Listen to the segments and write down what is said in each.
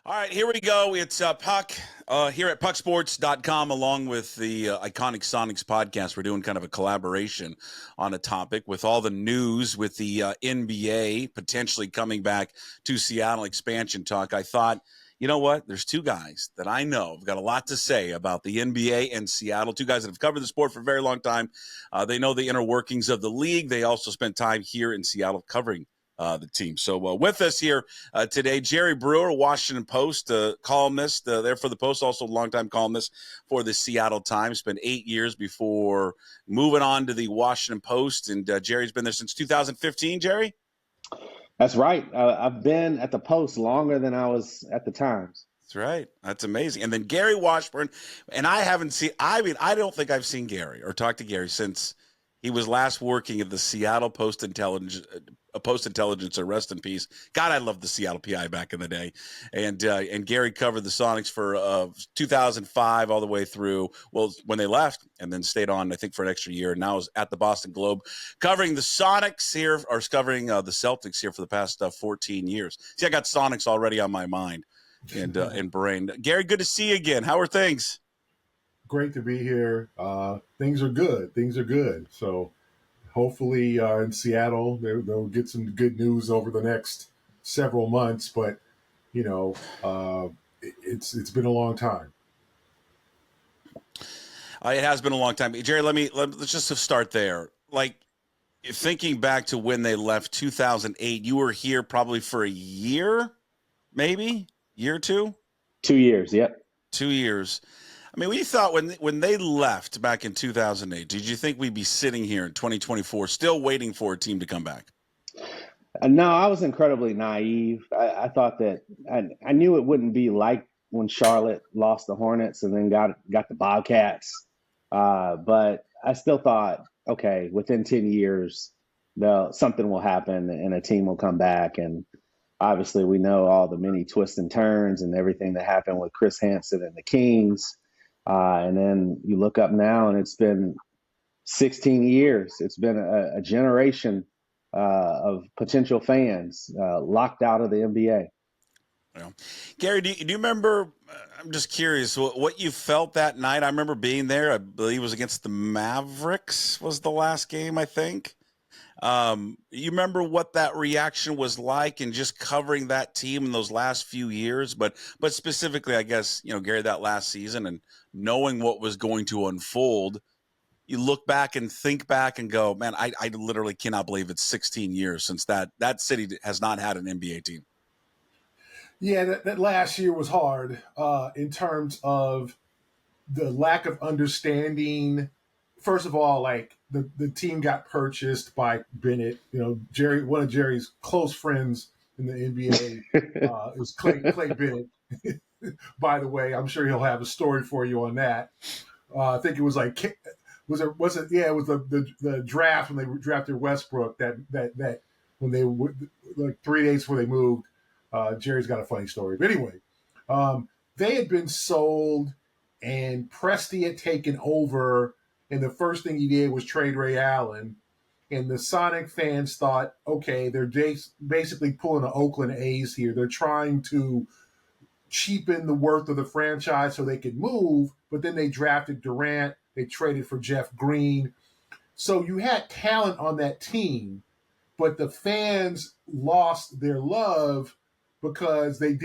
All right, here we go. It's Puck here at pucksports.com along with the Iconic Sonics podcast. We're doing kind of a collaboration on a topic with all the news with the NBA potentially coming back to Seattle expansion talk. I thought, you know what? There's two guys that I know have got a lot to say about the NBA and Seattle, two guys that have covered the sport for a very long time. They know the inner workings of the league. They also spent time here in Seattle covering the team. So with us here today, Jerry Brewer, Washington Post columnist there for the Post, also a longtime columnist for the Seattle Times. Spent 8 years before moving on to the Washington Post, and Jerry's been there since 2015. Jerry? That's right. I've been at the Post longer than I was at the Times. That's right. That's amazing. And then Gary Washburn, and I don't think I've seen Gary or talked to Gary since he was last working at the Seattle Post Intelligence, rest in peace. God, I loved the Seattle PI back in the day. And Gary covered the Sonics for 2005 all the way through, well, when they left, and then stayed on, I think, for an extra year. And now is at the Boston Globe covering the Sonics here, or covering the Celtics here for the past 14 years. See, I got Sonics already on my mind and brain. Gary, good to see you again. How are things? Great to be here. Things are good. So hopefully in Seattle, they'll get some good news over the next several months. But, it's been a long time. It has been a long time. Jerry, let's just start there. Like, thinking back to when they left 2008, you were here probably for a year, maybe? Year or two? 2 years, yep. 2 years. I mean, we thought when they left back in 2008, did you think we'd be sitting here in 2024 still waiting for a team to come back? No, I was incredibly naive. I thought that I knew it wouldn't be like when Charlotte lost the Hornets and then got the Bobcats. But I still thought, okay, within 10 years, something will happen and a team will come back. And obviously, we know all the many twists and turns and everything that happened with Chris Hansen and the Kings. And then you look up now, and it's been 16 years. It's been a generation of potential fans locked out of the NBA. Well, Gary, do you remember? I'm just curious what you felt that night. I remember being there. I believe it was against the Mavericks. Was the last game, I think. You remember what that reaction was like and just covering that team in those last few years, but specifically, I guess, Gary, that last season and knowing what was going to unfold, you look back and think back and go, man, I literally cannot believe it's 16 years since that city has not had an NBA team. Yeah, that last year was hard in terms of the lack of understanding. First of all, like the team got purchased by Bennett. Jerry, one of Jerry's close friends in the NBA, it was Clay Bennett. By the way, I'm sure he'll have a story for you on that. I think it was like was it? Yeah, it was the draft when they drafted Westbrook. That when they were like 3 days before they moved. Jerry's got a funny story, but anyway, they had been sold, and Presti had taken over. And the first thing he did was trade Ray Allen. And the Sonic fans thought, okay, they're basically pulling an Oakland A's here. They're trying to cheapen the worth of the franchise so they could move. But then they drafted Durant. They traded for Jeff Green. So you had talent on that team, but the fans lost their love because they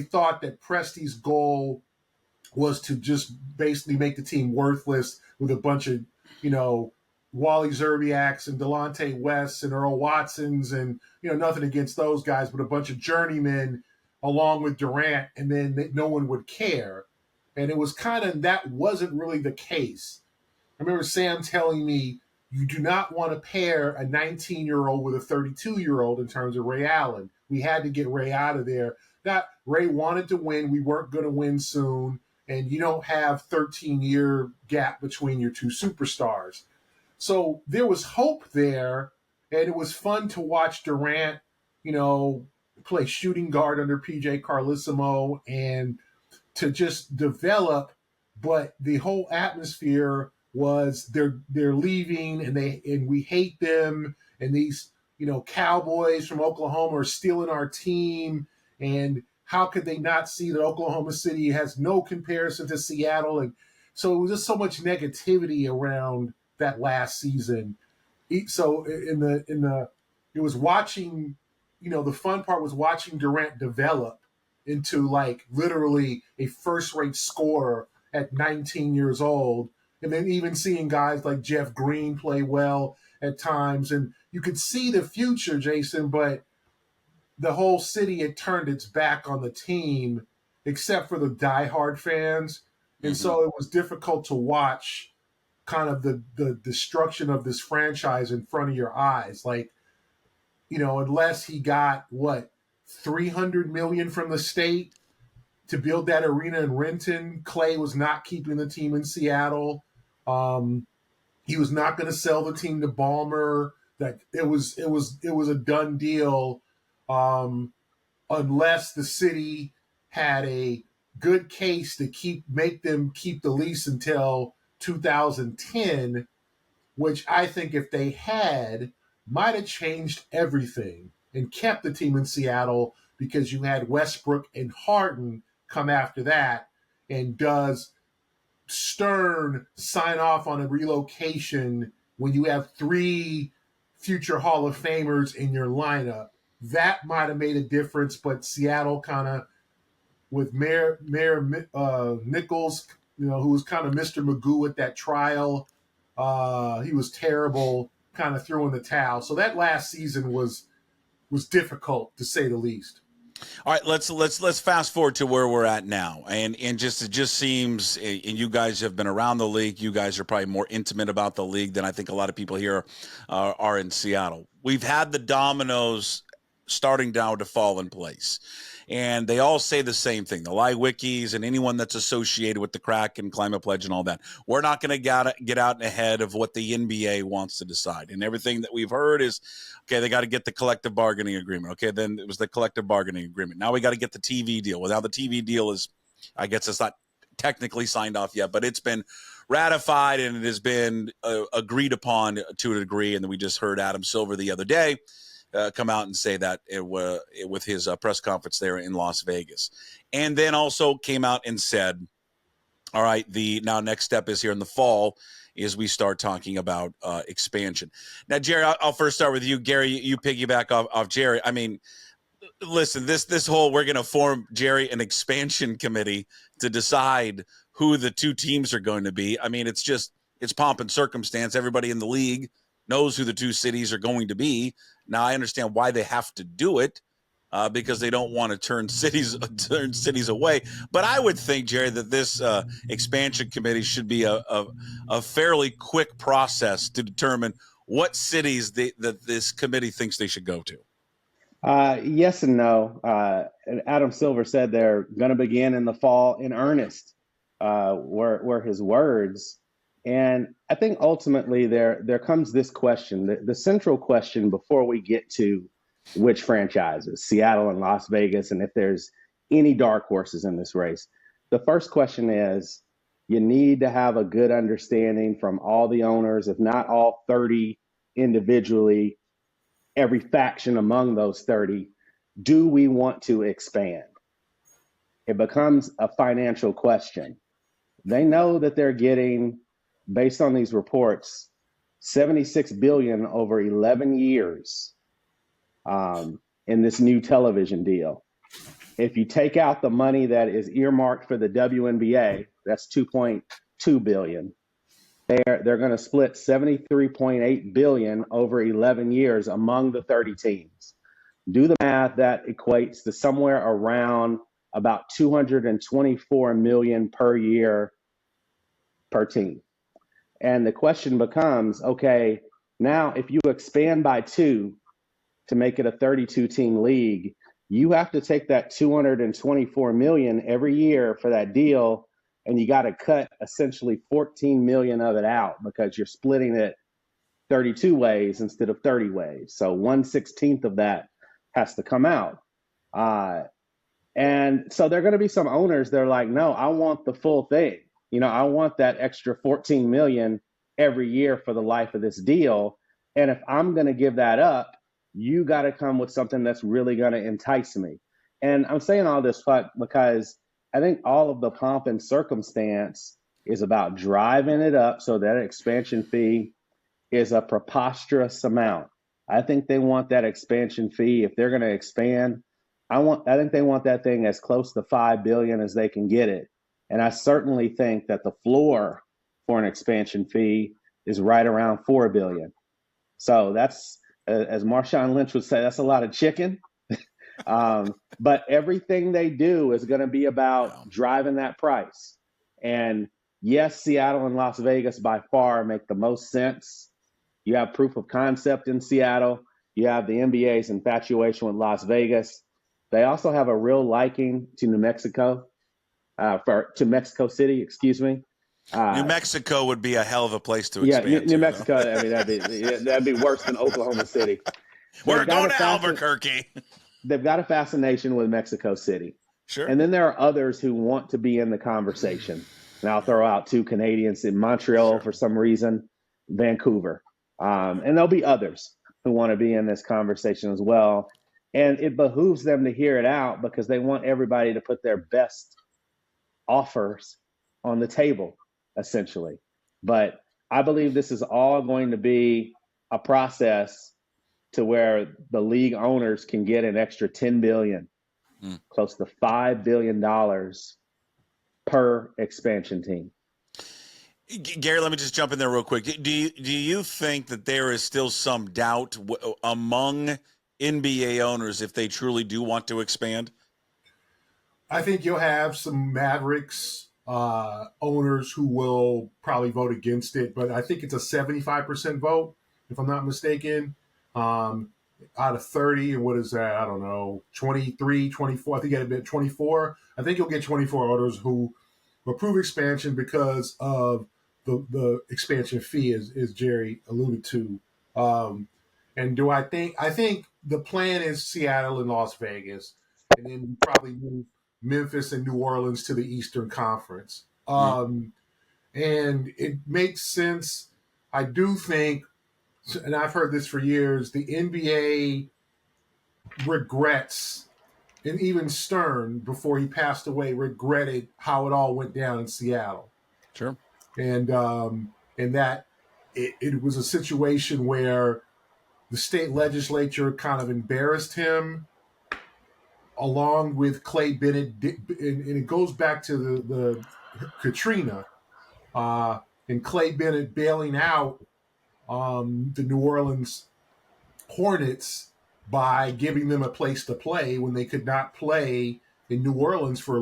thought that Presti's goal was to just basically make the team worthless with a bunch of, Wally Zerbiaks and Delonte Wests and Earl Watsons and, nothing against those guys, but a bunch of journeymen along with Durant, and then no one would care. And it was that wasn't really the case. I remember Sam telling me, you do not want to pair a 19-year-old with a 32-year-old in terms of Ray Allen. We had to get Ray out of there. Ray wanted to win. We weren't going to win soon. And you don't have 13-year gap between your two superstars. So there was hope there, and it was fun to watch Durant, play shooting guard under PJ Carlesimo and to just develop. But the whole atmosphere was they're leaving, and we hate them, and these Cowboys from Oklahoma are stealing our team, and how could they not see that Oklahoma City has no comparison to Seattle? And so it was just so much negativity around that last season. So it was watching, the fun part was watching Durant develop into like literally a first-rate scorer at 19 years old. And then even seeing guys like Jeff Green play well at times. And you could see the future, Jason, but the whole city had turned its back on the team, except for the diehard fans. And so it was difficult to watch kind of the destruction of this franchise in front of your eyes. Like, unless he got what, $300 million from the state to build that arena in Renton, Clay was not keeping the team in Seattle. He was not going to sell the team to Ballmer. That it was a done deal, unless the city had a good case to make them keep the lease until 2010, which I think if they had, might have changed everything and kept the team in Seattle, because you had Westbrook and Harden come after that. And does Stern sign off on a relocation when you have 3 future Hall of Famers in your lineup? That might have made a difference, but Seattle kind of, with Mayor Nichols, who was kind of Mr. Magoo at that trial, he was terrible, kind of threw in the towel. So that last season was difficult, to say the least. All right, let's fast forward to where we're at now, and it just seems, and you guys have been around the league. You guys are probably more intimate about the league than I think a lot of people here are in Seattle. We've had the dominoes starting now to fall in place, and they all say the same thing. The Lie Wikis and anyone that's associated with the Crack and Climate Pledge and all that. We're not going to get out ahead of what the NBA wants to decide, and everything that we've heard is, okay, they got to get the collective bargaining agreement. Okay, then it was the collective bargaining agreement. Now we got to get the TV deal. Well, now the TV deal is, I guess it's not technically signed off yet, but it's been ratified and it has been agreed upon to a degree. And then we just heard Adam Silver the other day come out and say that with his press conference there in Las Vegas. And then also came out and said, all right, the now next step is here in the fall is we start talking about expansion. Now, Jerry, I'll first start with you. Gary, you piggyback off Jerry. I mean, listen, this whole, we're going to form, Jerry, an expansion committee to decide who the 2 teams are going to be. I mean, it's pomp and circumstance. Everybody in the league knows who the 2 cities are going to be. Now, I understand why they have to do it, because they don't want to turn cities away. But I would think, Jerry, that this expansion committee should be a fairly quick process to determine what cities that this committee thinks they should go to. Yes and no. And Adam Silver said they're going to begin in the fall in earnest, were his words. And I think ultimately there comes this question, the central question before we get to which franchises, Seattle and Las Vegas, and if there's any dark horses in this race. The first question is, you need to have a good understanding from all the owners, if not all 30 individually, every faction among those 30, do we want to expand? It becomes a financial question. They know that they're getting, based on these reports, $76 billion over 11 years in this new television deal. If you take out the money that is earmarked for the WNBA, that's $2.2 billion. They're going to split $73.8 billion over 11 years among the 30 teams. Do the math, that equates to somewhere around about $224 million per year per team. And the question becomes, okay, now if you expand by 2 to make it a 32-team league, you have to take that $224 million every year for that deal, and you got to cut essentially $14 million of it out because you're splitting it 32 ways instead of 30 ways. So 1/16 of that has to come out. And so there are going to be some owners that are like, no, I want the full thing. I want that extra $14 million every year for the life of this deal. And if I'm going to give that up, you got to come with something that's really going to entice me. And I'm saying all this because I think all of the pomp and circumstance is about driving it up so that expansion fee is a preposterous amount. I think they want that expansion fee if they're going to expand. I think they want that thing as close to 5 billion as they can get it. And I certainly think that the floor for an expansion fee is right around 4 billion. So that's, as Marshawn Lynch would say, that's a lot of chicken. But everything they do is going to be about driving that price. And yes, Seattle and Las Vegas by far make the most sense. You have proof of concept in Seattle. You have the NBA's infatuation with Las Vegas. They also have a real liking to New Mexico, to Mexico City, excuse me. New Mexico would be a hell of a place to expand. Yeah, New Mexico. I mean, that'd be worse than Oklahoma City. We're going to Albuquerque. They've got a fascination with Mexico City. Sure. And then there are others who want to be in the conversation. And I'll throw out 2 Canadians in Montreal for some reason, Vancouver. And there'll be others who want to be in this conversation as well. And it behooves them to hear it out because they want everybody to put their best offers on the table, essentially. But I believe this is all going to be a process to where the league owners can get an extra $10 billion, close to $5 billion per expansion team. Gary, let me just jump in there real quick. Do you think that there is still some doubt among NBA owners if they truly do want to expand? I think you'll have some Mavericks owners who will probably vote against it, but I think it's a 75% vote, if I'm not mistaken. Out of 30, and what is that? I don't know, 23, 24. I think it'd be 24. I think you'll get 24 owners who approve expansion because of the expansion fee, as Jerry alluded to. And I think the plan is Seattle and Las Vegas, and then probably move Memphis and New Orleans to the Eastern Conference. And it makes sense. I do think, and I've heard this for years, the NBA regrets, and even Stern, before he passed away, regretted how it all went down in Seattle. Sure. And that it was a situation where the state legislature kind of embarrassed him, along with Clay Bennett, and it goes back to the Katrina, and Clay Bennett bailing out the New Orleans Hornets by giving them a place to play when they could not play in New Orleans for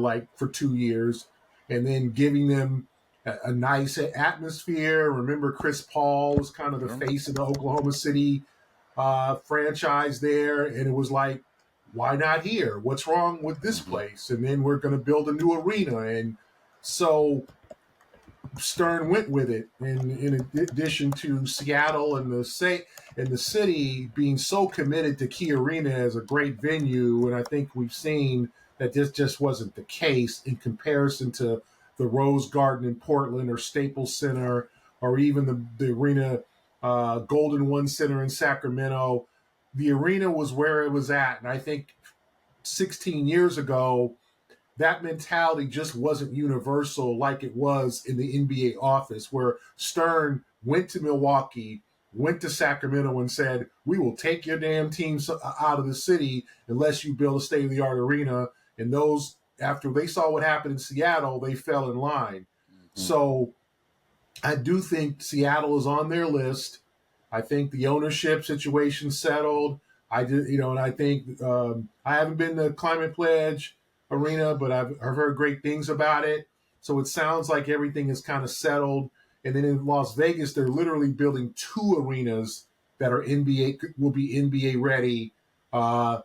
2 years, and then giving them a nice atmosphere. Remember, Chris Paul was kind of the face of the Oklahoma City franchise there, and it was like, why not here? What's wrong with this place? And then we're going to build a new arena, and so Stern went with it. And in addition to Seattle and the city being so committed to Key Arena as a great venue, and I think we've seen that this just wasn't the case in comparison to the Rose Garden in Portland or Staples Center or even the arena, Golden One Center in Sacramento. The arena was where it was at, and I think 16 years ago, that mentality just wasn't universal like it was in the NBA office, where Stern went to Milwaukee, went to Sacramento, and said, we will take your damn teams out of the city unless you build a state-of-the-art arena. And those, after they saw what happened in Seattle, they fell in line. Mm-hmm. So I do think Seattle is on their list. I think the ownership situation settled. And I think I haven't been to Climate Pledge Arena, but I've heard great things about it. So it sounds like everything is kind of settled. And then in Las Vegas, they're literally building 2 arenas that will be NBA ready. I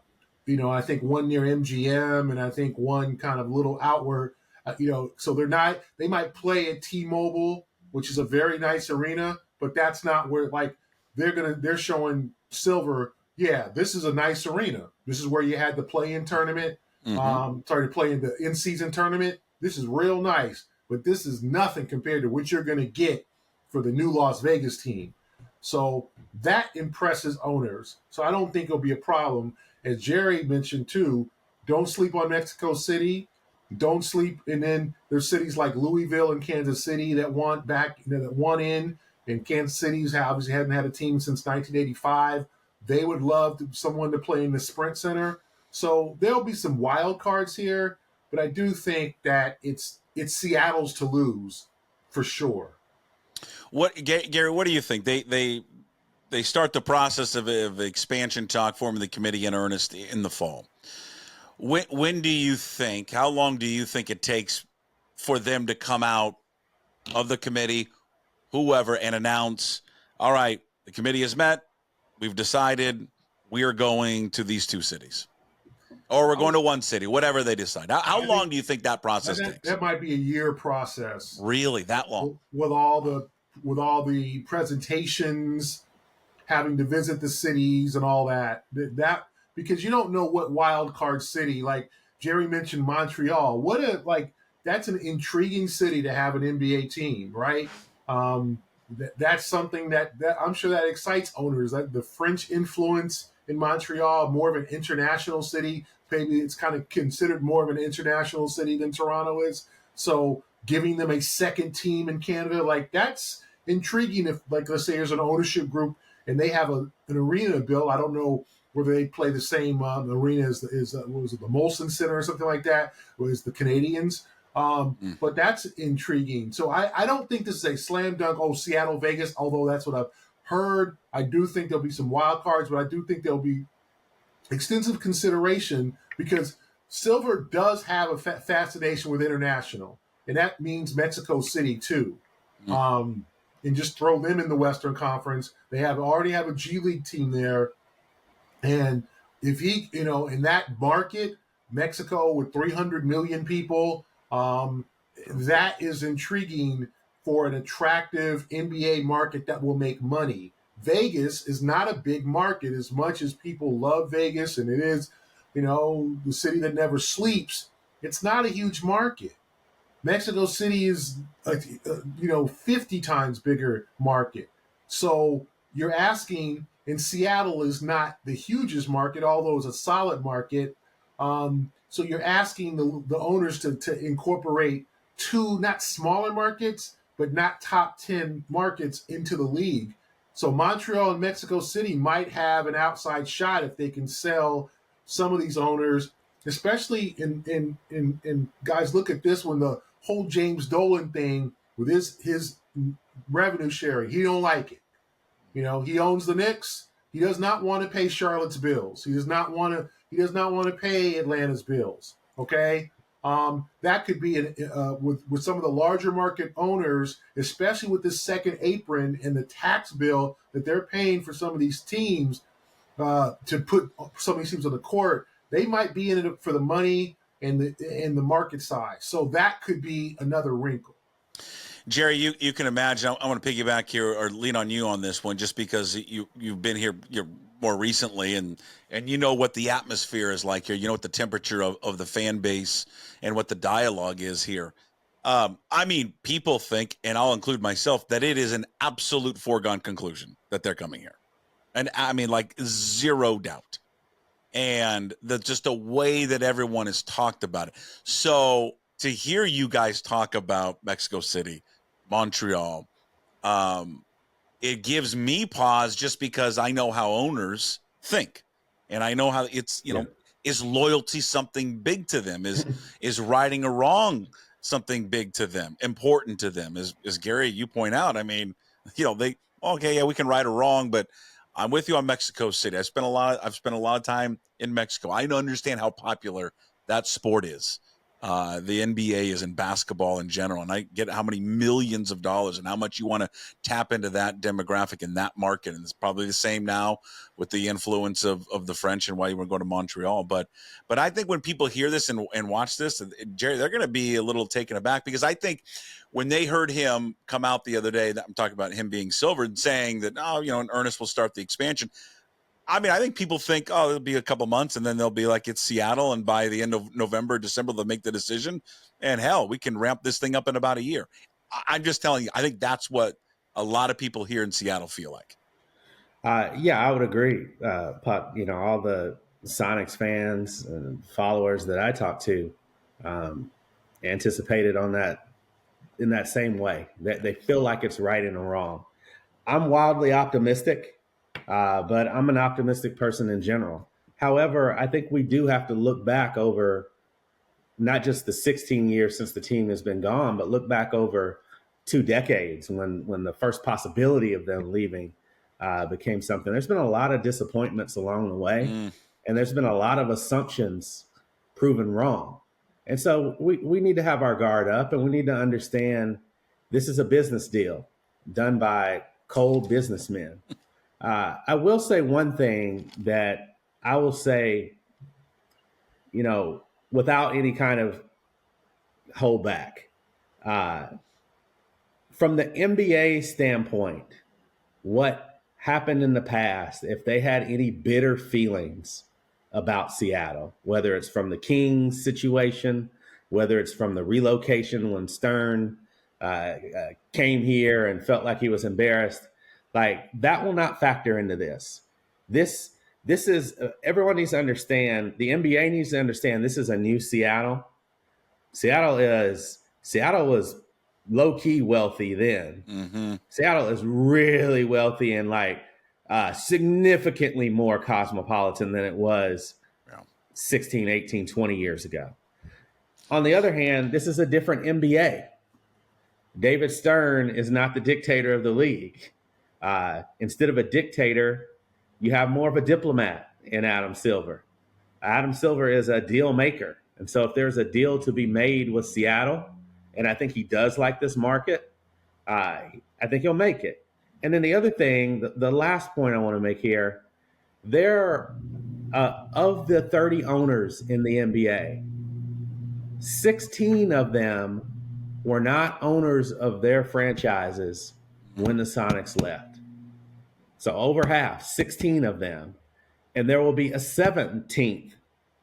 think one near MGM, and I think one kind of little outward. So they might play at T-Mobile, which is a very nice arena, but that's not where they're showing Silver. Yeah, this is a nice arena. This is where you had the play-in tournament. To play in the in-season tournament. This is real nice, but this is nothing compared to what you're going to get for the new Las Vegas team. So that impresses owners. So I don't think it'll be a problem. As Jerry mentioned too, Don't sleep on Mexico City. Don't sleep. And then there's cities like Louisville and Kansas City that want back, that want in. And Kansas City's obviously hadn't had a team since 1985. They would love someone to play in the Sprint Center. So there'll be some wild cards here, but I do think that it's Seattle's to lose for sure. What, Gary? What do you think? They start the process of expansion talk, forming the committee in earnest in the fall. When do you think? How long do you think it takes for them to come out of the committee, whoever, and announce, all right, the committee has met. We've decided we are going to these two cities, or we're going to one city, whatever they decide. How long do you think that process takes? That might be a year process. Really, that long? With all the presentations, having to visit the cities and all that. Because you don't know what wild card city, like Jerry mentioned Montreal. That's an intriguing city to have an NBA team, right? That's something that I'm sure that excites owners. Like the French influence in Montreal, more of an international city. Maybe it's kind of considered more of an international city than Toronto is. So giving them a second team in Canada, like that's intriguing. If, like, let's say there's an ownership group and they have an arena built. I don't know whether they play the same arena as what was it, the Molson Center or something like that, or is the Canadians. But that's intriguing. So I don't think this is a slam dunk, Seattle, Vegas, although that's what I've heard. I do think there'll be some wild cards, but I do think there'll be extensive consideration because Silver does have a fascination with international, and that means Mexico City too. And just throw them in the Western Conference. They already have a G League team there. And if he, in that market, Mexico with 300 million people, that is intriguing for an attractive NBA market that will make money. Vegas is not a big market as much as people love Vegas, and it is, the city that never sleeps. It's not a huge market. Mexico City is, 50 times bigger market. So you're asking, and Seattle is not the hugest market, although it's a solid market. So you're asking the owners to incorporate two, not smaller markets, but not top 10 markets into the league. So Montreal and Mexico City might have an outside shot if they can sell some of these owners, especially in guys, look at this one, the whole James Dolan thing with his revenue sharing. He don't like it. He owns the Knicks. He does not want to pay Charlotte's bills. He does not want to pay Atlanta's bills. Okay, that could be with some of the larger market owners, especially with this second apron and the tax bill that they're paying for some of these teams to put some of these teams on the court. They might be in it for the money and the market size. So that could be another wrinkle. Jerry, you can imagine. I want to piggyback here or lean on you on this one, just because you've been here more recently, and you know what the atmosphere is like here. You know what the temperature of the fan base and what the dialogue is here. People think, and I'll include myself, that it is an absolute foregone conclusion that they're coming here, and zero doubt. And just the way that everyone has talked about it. So to hear you guys talk about Mexico City, Montreal, it gives me pause, just because I know how owners think, and I know how it's, is loyalty something big to them? Is righting a wrong something big to them, important to them? As Gary, you point out, we can right a wrong, but I'm with you on Mexico City. I've spent a lot of time in Mexico. I understand how popular that sport is. The NBA is in basketball in general, and I get how many millions of dollars and how much you want to tap into that demographic in that market. And it's probably the same now with the influence of the French and why you want to go to Montreal. But I think when people hear this and watch this, Jerry, they're going to be a little taken aback, because I think when they heard him come out the other day, that I'm talking about him being Silver, and saying that, in earnest, we'll start the expansion. I think people think, it'll be a couple months, and then they'll be like, it's Seattle, and by the end of November, December, they'll make the decision. And hell, we can ramp this thing up in about a year. I'm just telling you, I think that's what a lot of people here in Seattle feel like. Yeah, I would agree, Puck. All the Sonics fans and followers that I talk to anticipated on that in that same way. That they feel like it's right and wrong. I'm wildly optimistic, but I'm an optimistic person in general. However, I think we do have to look back over not just the 16 years since the team has been gone, but look back over 2 decades when the first possibility of them leaving became something. There's been a lot of disappointments along the way, and there's been a lot of assumptions proven wrong. And so we need to have our guard up, and we need to understand this is a business deal done by cold businessmen. I will say one thing that I will say, without any kind of holdback. From the NBA standpoint, what happened in the past, if they had any bitter feelings about Seattle, whether it's from the Kings situation, whether it's from the relocation when Stern came here and felt like he was embarrassed, like that will not factor into this. This is everyone needs to understand. The NBA needs to understand this is a new Seattle. Seattle was low key wealthy then. Mm-hmm. Seattle is really wealthy and like significantly more cosmopolitan than it was 16, 18, 20 years ago. On the other hand, this is a different NBA. David Stern is not the dictator of the league. Instead of a dictator, you have more of a diplomat in Adam Silver. Adam Silver is a deal maker. And so if there's a deal to be made with Seattle, and I think he does like this market, I think he'll make it. And then the other thing, the last point I want to make here, there of the 30 owners in the NBA, 16 of them were not owners of their franchises when the Sonics left. So over half, 16 of them. And there will be a 17th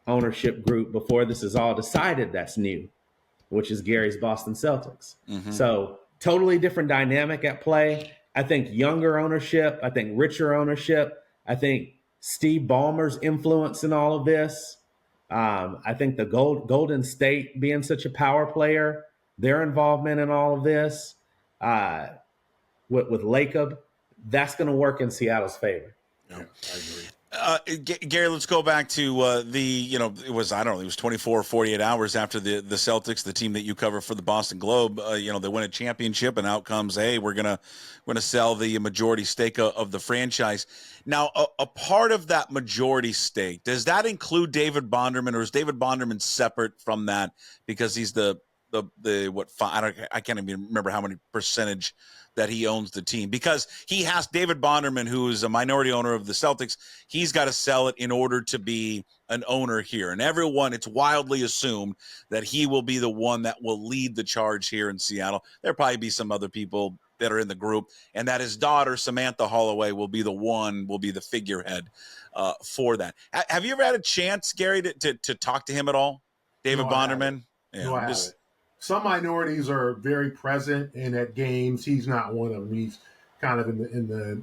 ownership group before this is all decided that's new, which is Gary's Boston Celtics. Mm-hmm. So totally different dynamic at play. I think younger ownership. I think richer ownership. I think Steve Ballmer's influence in all of this. I think the Golden State being such a power player, their involvement in all of this with Lacob, that's going to work in Seattle's favor. Yeah, I agree. Gary, let's go back to it was 24 or 48 hours after the Celtics, the team that you cover for the Boston Globe, they win a championship, and out comes, hey, we're going to sell the majority stake of the franchise. Now, a part of that majority stake, does that include David Bonderman, or is David Bonderman separate from that because he's I can't even remember how many percentage that he owns the team, because he has David Bonderman, who is a minority owner of the Celtics. He's got to sell it in order to be an owner here. And it's wildly assumed that he will be the one that will lead the charge here in Seattle. There'll probably be some other people that are in the group, and that his daughter, Samantha Holloway, will be the figurehead for that. Have you ever had a chance, Gary, to talk to him at all? David Bonderman? No, I haven't. Some minorities are very present and at games. He's not one of them. He's kind of in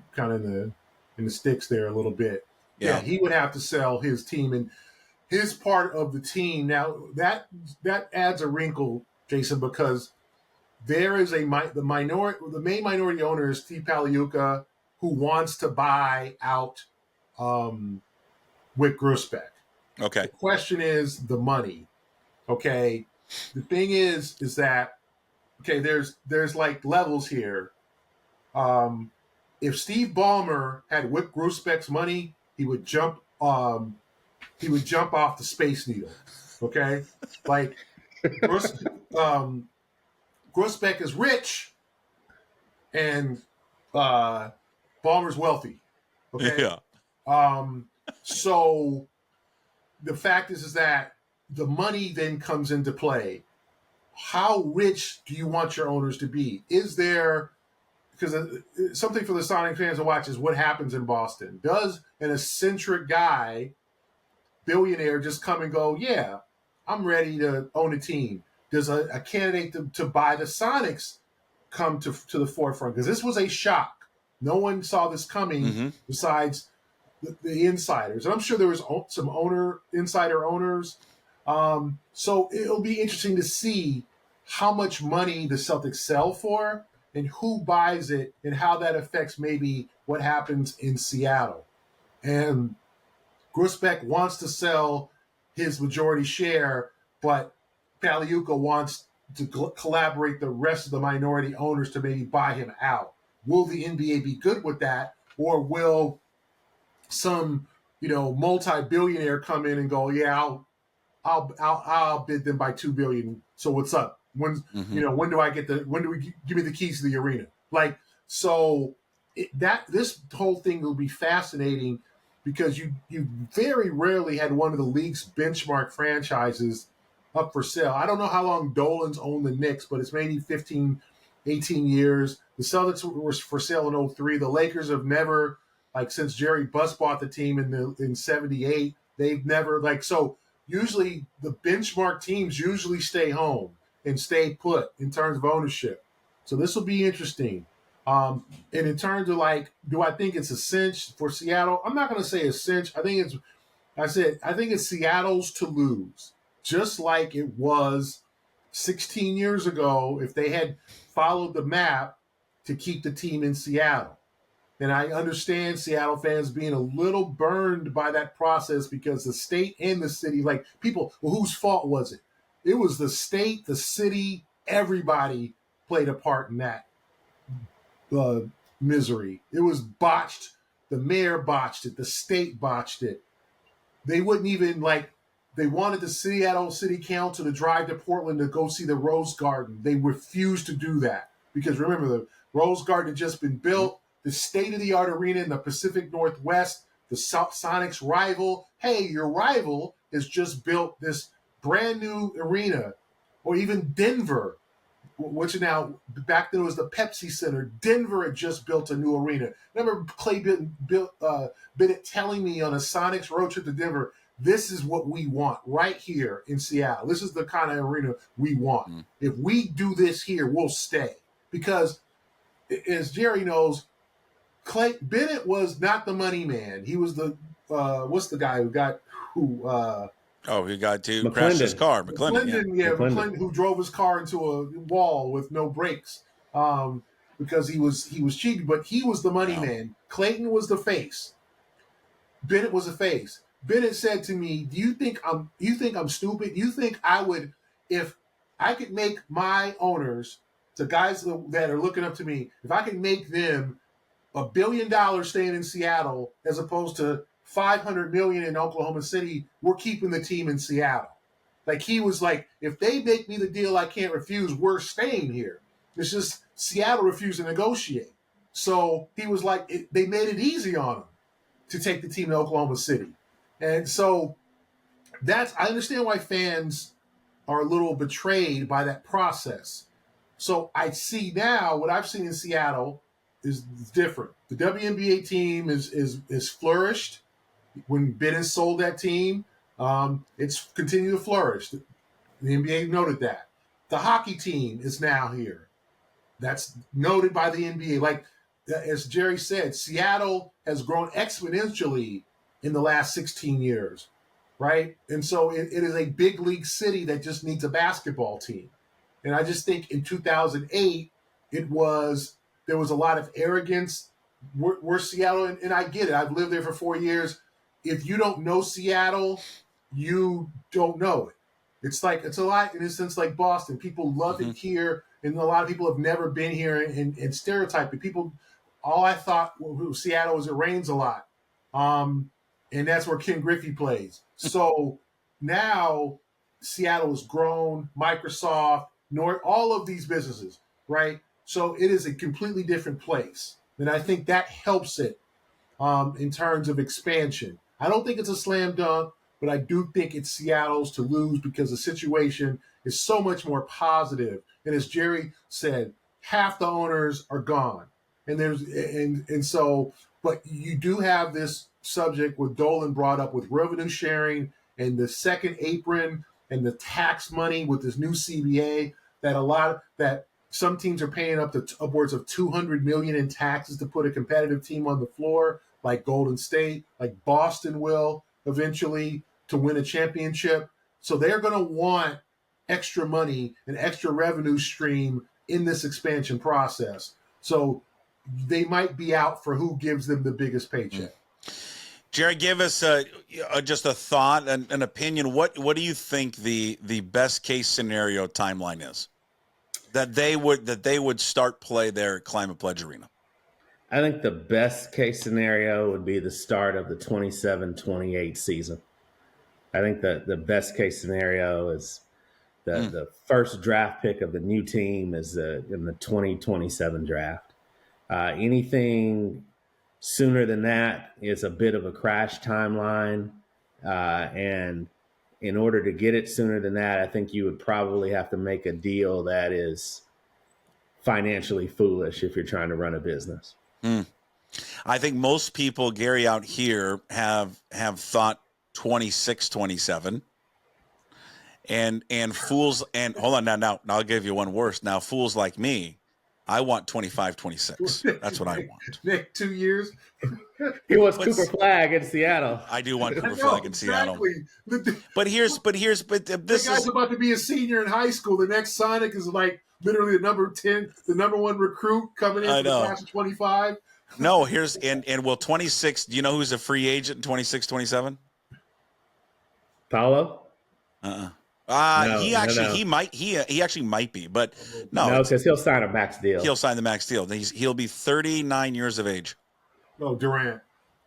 the sticks there a little bit. Yeah, he would have to sell his team and his part of the team. Now that adds a wrinkle, Jason, because there is the main minority owner is Steve Paliuca, who wants to buy out Wick Grosbeck. Okay. The question is the money. Okay. The thing is that, okay, there's like levels here. If Steve Ballmer had Wick Grosbeck's money, he would jump off the Space Needle. Okay, like Grosbeck is rich and Ballmer's wealthy. Okay, yeah. So the fact is that the money then comes into play. How rich do you want your owners to be? Is there, because something for the Sonic fans to watch is what happens in Boston. Does an eccentric guy, billionaire, just come and go, yeah, I'm ready to own a team? Does a candidate to buy the Sonics come to the forefront? Because this was a shock. No one saw this coming besides the insiders. And I'm sure there was some insider owners. So it'll be interesting to see how much money the Celtics sell for and who buys it and how that affects maybe what happens in Seattle. And Grusbeck wants to sell his majority share, but Paliuca wants to collaborate the rest of the minority owners to maybe buy him out. Will the NBA be good with that, or will some multi-billionaire come in and go, yeah, I'll bid them by $2 billion. So what's up? When when do we give me the keys to the arena? Like, so this whole thing will be fascinating because you very rarely had one of the league's benchmark franchises up for sale. I don't know how long Dolan's owned the Knicks, but it's maybe 15, 18 years. The Celtics were for sale in 2003. The Lakers have never, since Jerry Buss bought the team in 78, they've never, so usually the benchmark teams usually stay home and stay put in terms of ownership. So this will be interesting. And in terms of do I think it's a cinch for Seattle? I'm not going to say a cinch. I think it's Seattle's to lose, just like it was 16 years ago if they had followed the map to keep the team in Seattle. And I understand Seattle fans being a little burned by that process because the state and the city, people, well, whose fault was it? It was the state, the city, everybody played a part in that misery. It was botched. The mayor botched it. The state botched it. They wouldn't even, they wanted the Seattle City Council to drive to Portland to go see the Rose Garden. They refused to do that because, remember, the Rose Garden had just been built. The state-of-the-art arena in the Pacific Northwest, the Sonics rival. Hey, your rival has just built this brand-new arena. Or even Denver, which now, back then it was the Pepsi Center. Denver had just built a new arena. Remember Clay Bennett telling me on a Sonics road trip to Denver, this is what we want right here in Seattle. This is the kind of arena we want. Mm. If we do this here, we'll stay. Because, as Jerry knows, Clay Bennett was not the money man. He was the what's the guy who got he got to crash his car. McClendon, who drove his car into a wall with no brakes because he was cheating. But he was the money man. Clayton was the face. Bennett was the face. Bennett said to me, "Do you think I'm stupid? You think I would, if I could make my owners, the guys that are looking up to me, if I could make them $1 billion staying in Seattle as opposed to $500 million in Oklahoma City, we're keeping the team in Seattle." He was like, if they make me the deal I can't refuse, we're staying here. It's just Seattle refused to negotiate. So he was like, they made it easy on him to take the team to Oklahoma City. And so I understand why fans are a little betrayed by that process. So I see now what I've seen in Seattle is different. The WNBA team is flourished. When Bennett sold that team, it's continued to flourish. The NBA noted that. The hockey team is now here. That's noted by the NBA. As Jerry said, Seattle has grown exponentially in the last 16 years, right? And so it is a big league city that just needs a basketball team. And I just think in 2008, there was a lot of arrogance. We're Seattle, and I get it. I've lived there for 4 years. If you don't know Seattle, you don't know it. It's a lot in a sense like Boston. People love it here, and a lot of people have never been here and stereotype it. People, all I thought Seattle was it rains a lot. And that's where Ken Griffey plays. So now Seattle has grown, Microsoft, all of these businesses, right? So it is a completely different place. And I think that helps it in terms of expansion. I don't think it's a slam dunk, but I do think it's Seattle's to lose because the situation is so much more positive. And as Jerry said, half the owners are gone. And so, but you do have this subject with Dolan brought up with revenue sharing and the second apron and the tax money with this new CBA that some teams are paying up to upwards of $200 million in taxes to put a competitive team on the floor. like Golden State, like Boston will eventually to win a championship. So they're going to want extra money, an extra revenue stream in this expansion process. So they might be out for who gives them the biggest paycheck. Jerry, give us just a thought, an opinion. What do you think the best case scenario timeline is that they would start play there at Climate Pledge Arena? I think the best case scenario would be the start of the 27-28 season. I think that the best case scenario is the first draft pick of the new team is in the 2027 draft. Anything sooner than that is a bit of a crash timeline. And in order to get it sooner than that, I think you would probably have to make a deal that is financially foolish if you're trying to run a business. I think most people, Gary, out here have thought 26, 27. And fools, and hold on now I'll give you one worse. Now, fools like me, I want 25, 26. That's what I want. Next 2 years. He wants Cooper Flag in Seattle. I do want Cooper Flag in Seattle. But this guy's about to be a senior in high school. The next Sonic is like literally the number 10, the number 1 recruit coming in for the class of 25. No, and will 26, do you know who's a free agent in 26, 27? Paolo? He actually might be, but no, because he'll sign a max deal. He'll sign the max deal. He'll be 39 years of age. Oh, Durant.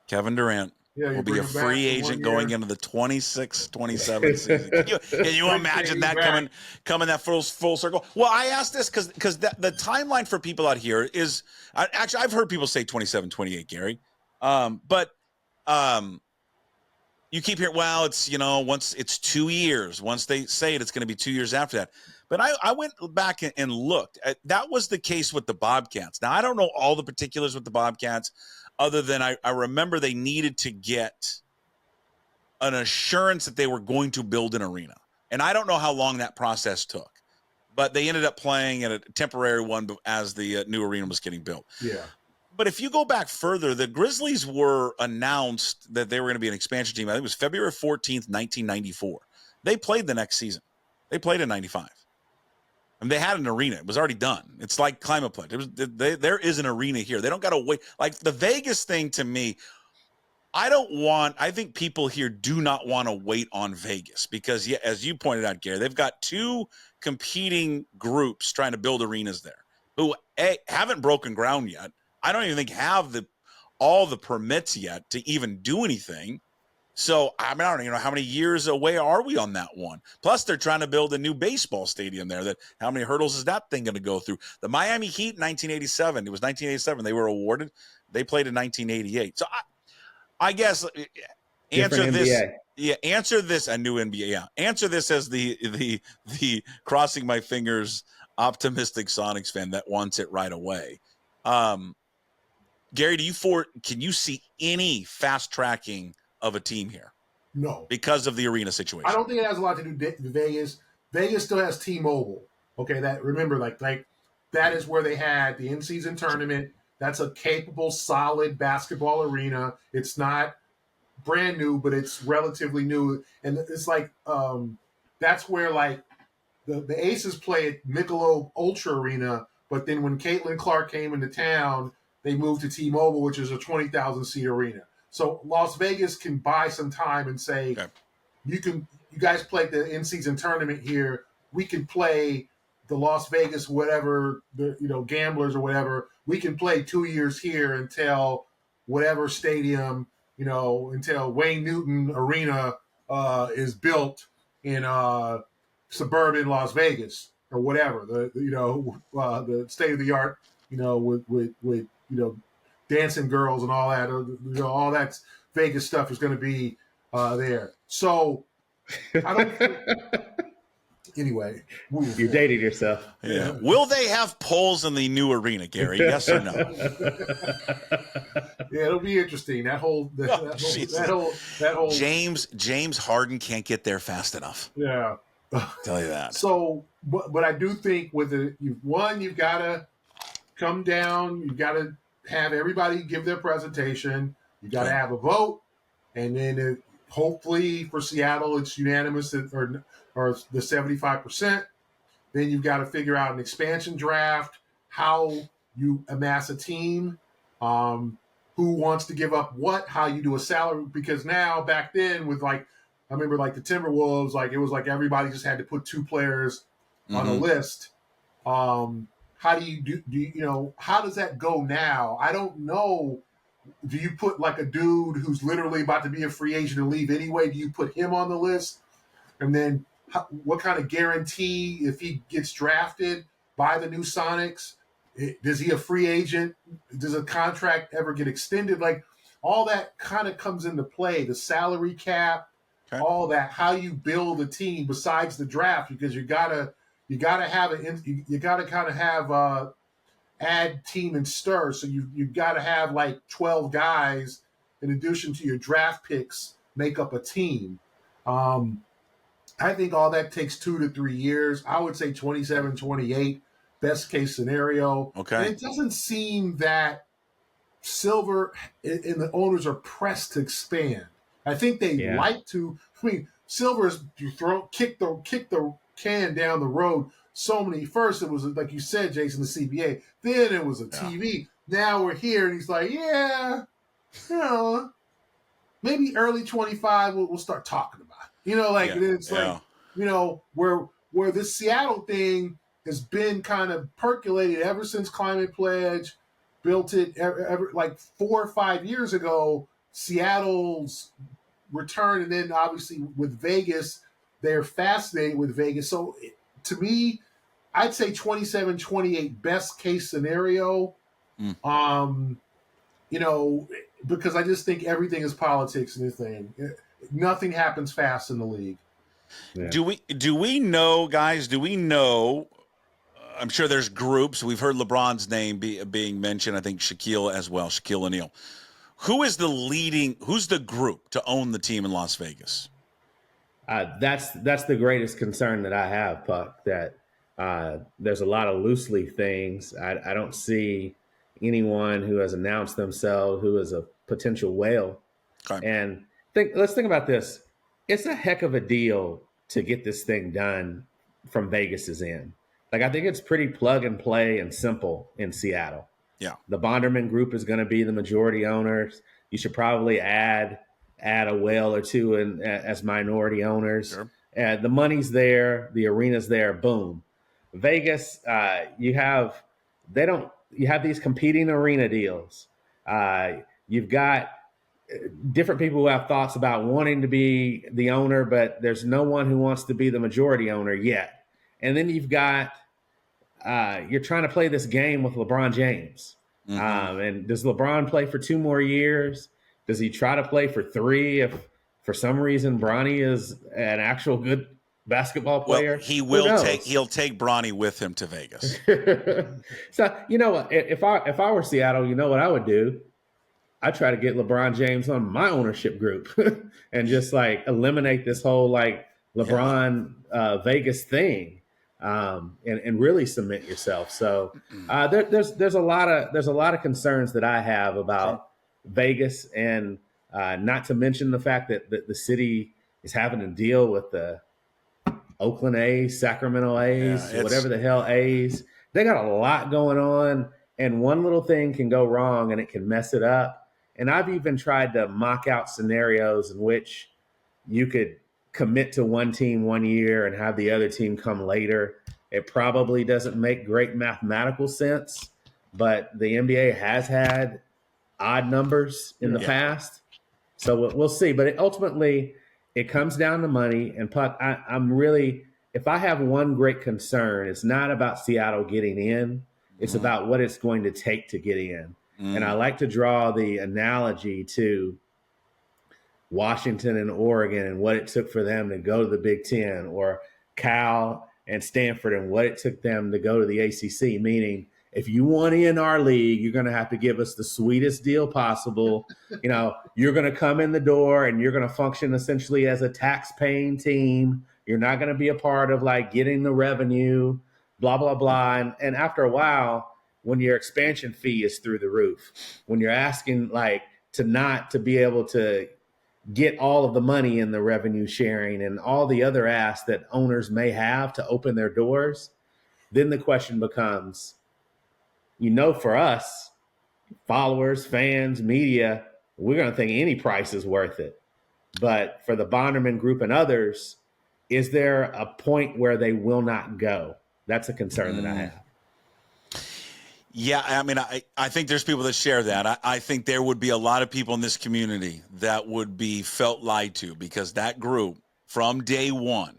Kevin Durant will be a free agent going into the 26-27 season. Can you imagine that coming that full circle? Well, I asked this because the timeline for people out here is actually I've heard people say 27-28, Gary, but you keep hearing, well, it's, once it's 2 years, once they say it's going to be 2 years after that. But I went back and looked. That was the case with the Bobcats. Now, I don't know all the particulars with the Bobcats, other than I remember they needed to get an assurance that they were going to build an arena. And I don't know how long that process took, but they ended up playing at a temporary one as the new arena was getting built. Yeah. But if you go back further, the Grizzlies were announced that they were going to be an expansion team. I think it was February 14th, 1994. They played the next season. They played in 95. And they had an arena. It was already done. It's like Climate Pledge. There is an arena here. They don't got to wait. Like the Vegas thing to me, I think people here do not want to wait on Vegas because, as you pointed out, Gary, they've got two competing groups trying to build arenas there who haven't broken ground yet. I don't even think have all the permits yet to even do anything. So, I don't even know how many years away are we on that one. Plus, they're trying to build a new baseball stadium there. How many hurdles is that thing going to go through? The Miami Heat in 1987, it was 1987, they were awarded. They played in 1988. So, I guess answer this. NBA. Yeah, answer this. A new NBA. Yeah, answer this as the crossing my fingers optimistic Sonics fan that wants it right away. Gary, can you see any fast tracking of a team here? No, because of the arena situation. I don't think it has a lot to do with Vegas. Vegas still has T-Mobile. Okay, remember that is where they had the in-season tournament. That's a capable, solid basketball arena. It's not brand new, but it's relatively new, and it's that's where the Aces play at Michelob Ultra Arena. But then when Caitlin Clark came into town, they moved to T-Mobile, which is a 20,000 seat arena. So Las Vegas can buy some time and say, okay, you guys play the in-season tournament here. We can play the Las Vegas, whatever, gamblers or whatever. We can play 2 years here until whatever stadium, until Wayne Newton Arena is built in suburban Las Vegas or whatever. The state of the art, with dancing girls and all that, all that Vegas stuff is going to be there. So I don't think, anyway. You're dating yourself. Yeah. Will they have polls in the new arena, Gary? Yes or no? Yeah, it'll be interesting. That whole James Harden can't get there fast enough. Yeah. Tell you that. So, but I do think you've got to come down. You've got to have everybody give their presentation. You got to have a vote, and then hopefully for Seattle it's unanimous or the 75%. Then you've got to figure out an expansion draft, how you amass a team, who wants to give up what, how you do a salary. Because now, back then, with I remember the Timberwolves, it was everybody just had to put 2 players on a list. How do you how does that go now? I don't know. Do you put a dude who's literally about to be a free agent and leave anyway? Do you put him on the list? And then what kind of guarantee if he gets drafted by the new Sonics? Is he a free agent? Does a contract ever get extended? All that kind of comes into play. The salary cap, all that. How you build a team besides the draft, because you gotta have you gotta kind of have add team and stir. So you gotta have 12 guys in addition to your draft picks make up a team. I think all that takes 2 to 3 years. I would say 27, 28. Best case scenario. Okay. And it doesn't seem that Silver and the owners are pressed to expand. I think they like to. I mean, Silver's kick the can down the road. So many. First, it was like you said, Jason, the CBA. Then it was a TV. Now we're here, and he's like, maybe early 25 we'll start talking about it. Where this Seattle thing has been kind of percolated ever since Climate Pledge built it 4 or 5 years ago, Seattle's return. And then obviously with Vegas, they're fascinated with Vegas. So to me, I'd say 27, 28 best case scenario. Because I just think everything is politics in this thing. Nothing happens fast in the league. Yeah. Do we know, guys? Do we know? I'm sure there's groups. We've heard LeBron's name being mentioned. I think Shaquille as well, Shaquille O'Neal. Who's the group to own the team in Las Vegas? That's the greatest concern that I have, Puck, that there's a lot of loose leaf things. I don't see anyone who has announced themselves who is a potential whale. Okay. And let's think about this. It's a heck of a deal to get this thing done from Vegas's end. I think it's pretty plug and play and simple in Seattle. Yeah. The Bonderman Group is going to be the majority owners. You should probably add a whale or two as minority owners. Sure. The money's there. The arena's there. Boom. Vegas, you have these competing arena deals. You've got different people who have thoughts about wanting to be the owner, but there's no one who wants to be the majority owner yet. And then you've got you're trying to play this game with LeBron James. Mm-hmm. And does LeBron play for 2 more years? Does he try to play for 3 if for some reason Bronny is an actual good basketball player? Well, he'll take Bronny with him to Vegas. So if I were Seattle, you know what I would do? I'd try to get LeBron James on my ownership group and just eliminate this whole LeBron Vegas thing. And really cement yourself. So there's a lot of concerns that I have about Vegas, and not to mention the fact that the city is having to deal with the Oakland A's, Sacramento A's, whatever the hell A's. They got a lot going on, and one little thing can go wrong and it can mess it up. And I've even tried to mock out scenarios in which you could commit to one team 1 year and have the other team come later. It probably doesn't make great mathematical sense, but the NBA has had odd numbers in the past. So we'll see. But ultimately, it comes down to money. And Puck, I'm really, if I have one great concern, it's not about Seattle getting in. It's about what it's going to take to get in. And I like to draw the analogy to Washington and Oregon and what it took for them to go to the Big Ten, or Cal and Stanford and what it took them to go to the ACC, meaning if you want in our league, you're going to have to give us the sweetest deal possible. You're going to come in the door and you're going to function essentially as a tax-paying team. You're not going to be a part of getting the revenue, blah, blah, blah. And after a while, when your expansion fee is through the roof, when you're asking to be able to get all of the money in the revenue sharing and all the other asks that owners may have to open their doors, then the question becomes, for us, followers, fans, media, we're going to think any price is worth it. But for the Bonderman Group and others, is there a point where they will not go? That's a concern that I have. Yeah, I mean, I think there's people that share that. I think there would be a lot of people in this community that would be felt lied to, because that group from day one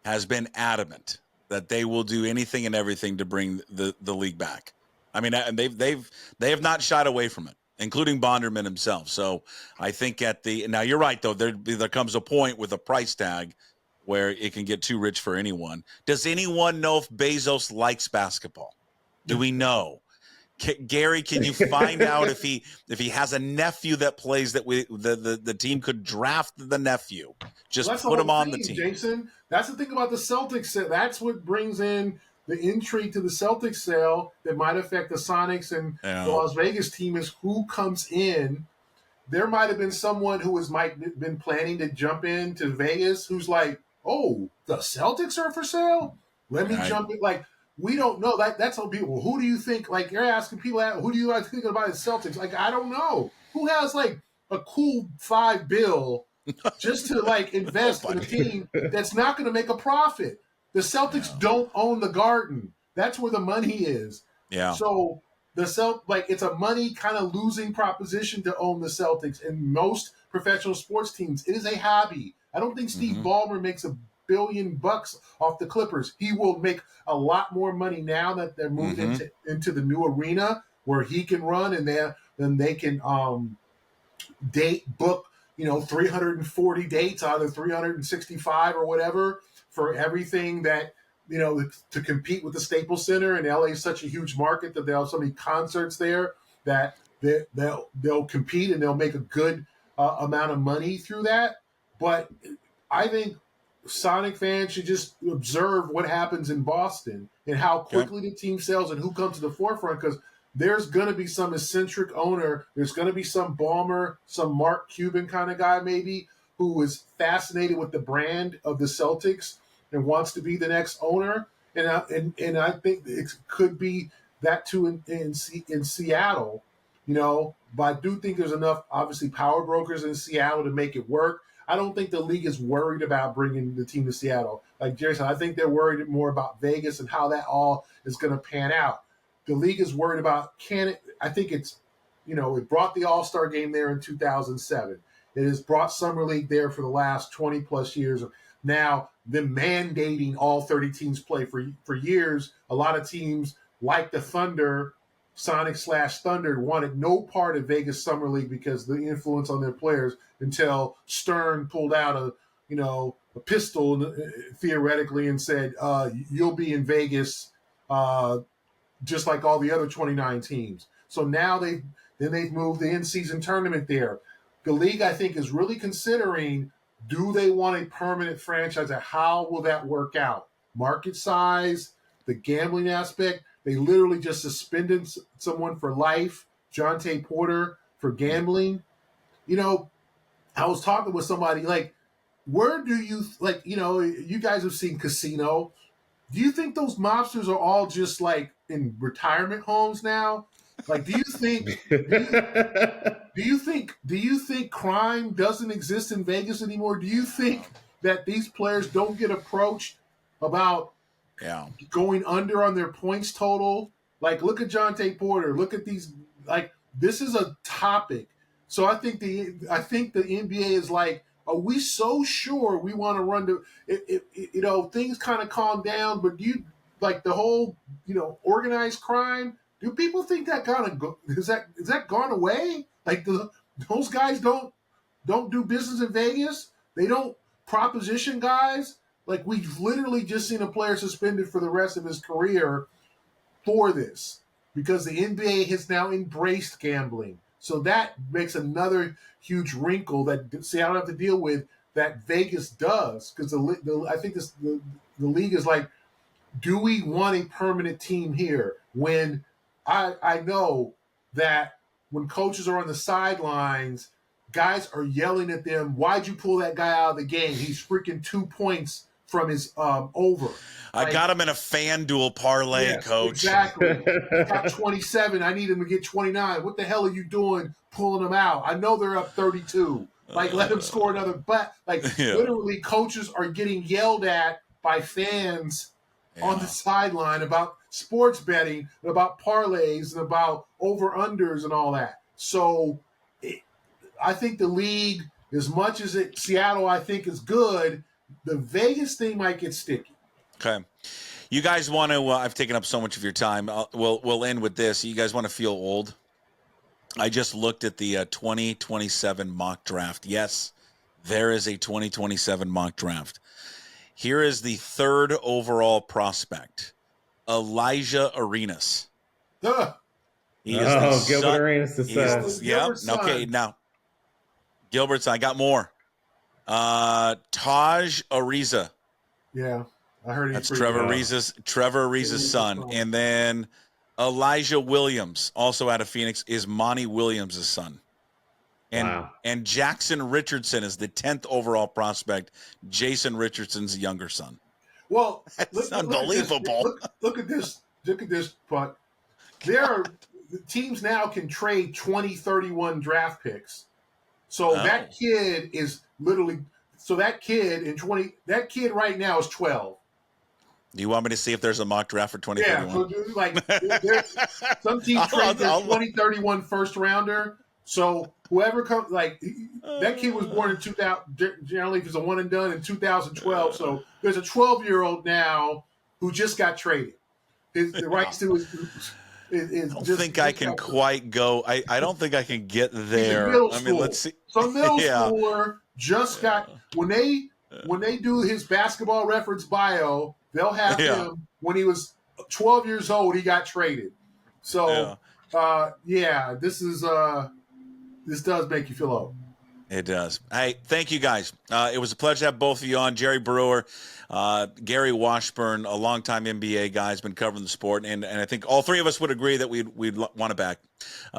has been adamant that they will do anything and everything to bring the league back. I mean, and they have not shied away from it, including Bonderman himself. So I think now you're right, though, there comes a point with a price tag where it can get too rich for anyone. Does anyone know if Bezos likes basketball? Do we know? Gary, can you find out if he has a nephew that plays that the team could draft the nephew? Just put him on the team. Jason, that's the thing about the Celtics. That's what brings in the intrigue to the Celtics sale that might affect the Sonics and the Las Vegas team, is who comes in. There might have been someone who might been planning to jump into Vegas who's like, oh, the Celtics are for sale? Let me jump in. Like, we don't know. That's how people, who do you think, like, you're asking people, who do you like thinking about the Celtics? Like, I don't know. Who has, like, a cool $5 bill just to, like, invest in a team that's not going to make a profit? The Celtics don't own the Garden. That's where the money is. Yeah. So it's a money kind of losing proposition to own the Celtics. And most professional sports teams, it is a hobby. I don't think Steve Ballmer makes $1 billion off the Clippers. He will make a lot more money now that they're moved into the new arena where he can run, and then they can book 340 dates out of 365 or whatever for everything that to compete with the Staples Center. And LA is such a huge market that they'll have so many concerts there that they'll compete and they'll make a good amount of money through that. But I think Sonic fans should just observe what happens in Boston and how quickly the team sells and who comes to the forefront, because there's going to be some eccentric owner. There's going to be some Ballmer, some Mark Cuban kind of guy maybe, who is fascinated with the brand of the Celtics and wants to be the next owner. And I think it could be that too in Seattle, but I do think there's enough, obviously, power brokers in Seattle to make it work. I don't think the league is worried about bringing the team to Seattle. Like Jerry said, I think they're worried more about Vegas and how that all is going to pan out. The league is worried about I think it's, it brought the All-Star game there in 2007. It has brought Summer League there for the last 20 plus years. Now, them mandating all 30 teams play for years. A lot of teams like the Thunder, Sonic/Thunder, wanted no part of Vegas Summer League because of the influence on their players, until Stern pulled out a pistol theoretically and said, you'll be in Vegas just like all the other 29 teams. So now they've moved the in-season tournament there. The league, I think, is really considering, do they want a permanent franchise, and how will that work out? Market size, the gambling aspect. They literally just suspended someone for life, Jonte Porter, for gambling. I was talking with somebody, like, where do you, you guys have seen Casino. Do you think those mobsters are all just, like, in retirement homes now? Like, do you think crime doesn't exist in Vegas anymore? Do you think that these players don't get approached about going under on their points total? Like, look at Jonte Porter. Look at these. Like, this is a topic. So I think the NBA is like, are we so sure we want to run to things kind of calm down, but like the whole organized crime? Do people think that is that gone away? Like those guys don't do business in Vegas? They don't proposition guys? Like, we've literally just seen a player suspended for the rest of his career for this, because the NBA has now embraced gambling. So that makes another huge wrinkle that Seattle have to deal with, that Vegas does, because I think the league is like, do we want a permanent team here? When I know that when coaches are on the sidelines, guys are yelling at them, "Why'd you pull that guy out of the game? He's freaking 2 points from his over." I got him in a FanDuel parlay, Yes, coach. exactly. He got 27. I need him to get 29. What the hell are you doing pulling him out? I know they're up 32. Like, let him score another. But, literally, coaches are getting yelled at by fans on the sideline about sports betting, and about parlays, and about over-unders and all that. So, I think the league, as much as Seattle, I think, is good, the Vegas thing might get sticky. Okay. You guys want to, I've taken up so much of your time. We'll end with this. You guys want to feel old? I just looked at the 2027 mock draft. Yes, there is a 2027 mock draft. Here is the third overall prospect, Elijah Arenas. He is Gilbert Arenas the son. Yeah. Okay. Now, Gilbert's. I got more. Taj Ariza. Yeah, I heard that's Trevor Ariza's son, and then Elijah Williams, also out of Phoenix, is Monty Williams' son. And Jackson Richardson is the 10th overall prospect, Jason Richardson's younger son. Well, that's unbelievable. Look at this. But the teams now can trade 2031 draft picks. So that kid is literally that kid right now is 12. Do you want me to see if there's a mock draft for 2031? Yeah, so some teams trade their 2031 first rounder. So whoever comes, that kid was born in 2000. Generally, if it's a one and done in 2012. So there's a 12-year-old now who just got traded. The rights to his. I don't think I can quite go. I don't think I can get there. I mean, let's see. Some middle schooler just got when they do his basketball reference bio, they'll have him when he was 12 years old. He got traded. So this does make you feel old. It does. Hey, thank you guys. It was a pleasure to have both of you on. Jerry Brewer, Gary Washburn, a longtime NBA guy, has been covering the sport, and I think all three of us would agree that we'd want it back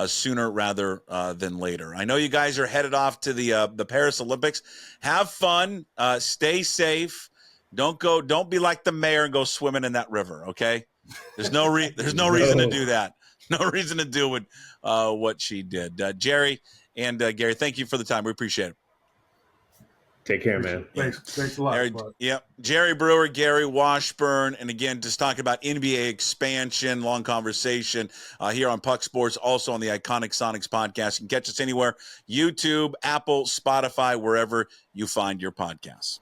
sooner rather than later. I know you guys are headed off to the Paris Olympics. Have fun. Stay safe. Don't be like the mayor and go swimming in that river. Okay. There's no reason to do that. No reason to do what she did. Jerry and Gary, thank you for the time. We appreciate it. Take care, man. Thanks a lot. Jerry Brewer, Gary Washburn, and again, just talking about NBA expansion, long conversation here on Puck Sports, also on the Iconic Sonics podcast. You can catch us anywhere, YouTube, Apple, Spotify, wherever you find your podcasts.